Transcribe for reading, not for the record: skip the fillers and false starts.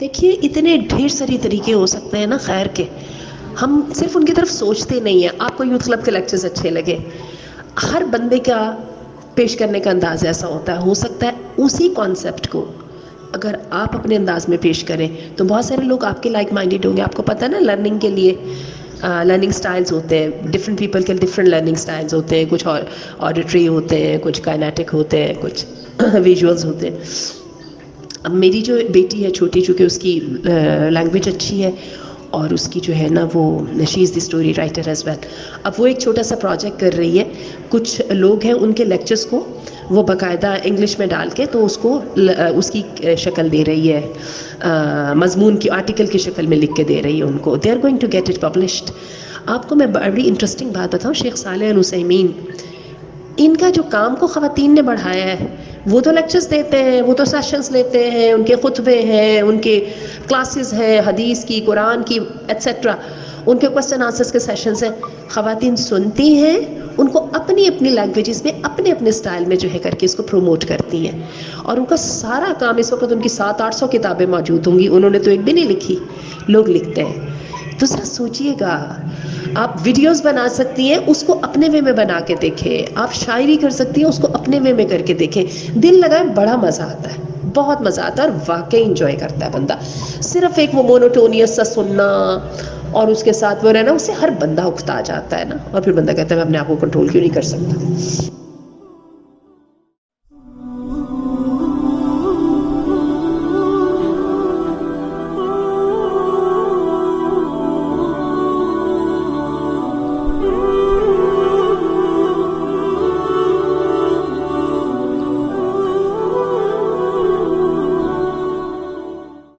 دیکھیے اتنے ڈھیر ساری طریقے ہو سکتے ہیں نا خیر کے، ہم صرف ان کی طرف سوچتے نہیں ہیں. آپ کو یوتھ کلب کے لیکچرز اچھے لگے، ہر بندے کا پیش کرنے کا انداز ایسا ہوتا ہے. ہو سکتا ہے اسی کانسیپٹ کو اگر آپ اپنے انداز میں پیش کریں تو بہت سارے لوگ آپ کے لائک مائنڈیڈ ہوں گے. آپ کو پتہ ہے نا لرننگ کے لیے لرننگ سٹائلز ہوتے ہیں، ڈفرینٹ پیپل کے ڈفرینٹ لرننگ سٹائلز ہوتے ہیں. کچھ آڈیٹری ہوتے ہیں، کچھ کائنیٹک ہوتے ہیں، کچھ ویژولز ہوتے ہیں. اب میری جو بیٹی ہے چھوٹی، چونکہ اس کی لینگویج اچھی ہے اور اس کی جو ہے نا وہ she is the story writer as well. اب وہ ایک چھوٹا سا پروجیکٹ کر رہی ہے. کچھ لوگ ہیں ان کے لیکچرز کو وہ باقاعدہ انگلش میں ڈال کے تو اس کو اس کی شکل دے رہی ہے، مضمون کی آرٹیکل کی شکل میں لکھ کے دے رہی ہے ان کو. They are going to get it published. آپ کو میں بڑی انٹرسٹنگ بات بتاؤں، شیخ صالح العثیمین ان کا جو کام کو خواتین نے بڑھایا ہے، وہ تو لیکچرز دیتے ہیں، وہ تو سیشنز لیتے ہیں، ان کے خطبے ہیں، ان کے کلاسز ہیں حدیث کی، قرآن کی ایٹسٹرا، ان کے کوسچن آنسرز کے سیشنز ہیں. خواتین سنتی ہیں، ان کو اپنی اپنی لینگویجز میں اپنے اپنے اسٹائل میں جو ہے کر کے اس کو پروموٹ کرتی ہیں. اور ان کا سارا کام، اس وقت ان کی 700-800 کتابیں موجود ہوں گی، انہوں نے تو ایک بھی نہیں لکھی، لوگ لکھتے ہیں. تو ذرا سوچئے گا، آپ ویڈیوز بنا سکتی ہیں، اس کو اپنے وے میں بنا کے دیکھیں. آپ شاعری کر سکتی ہیں، اس کو اپنے وے میں کر کے دیکھیں. دل لگائیں، بڑا مزہ آتا ہے، بہت مزہ آتا ہے اور واقعی انجوائے کرتا ہے بندہ. صرف ایک وہ مونوٹونیس سا سننا اور اس کے ساتھ وہ رہنا، اس سے ہر بندہ اکتا جاتا ہے نا، اور پھر بندہ کہتا ہے میں اپنے آپ کو کنٹرول کیوں نہیں کر سکتا.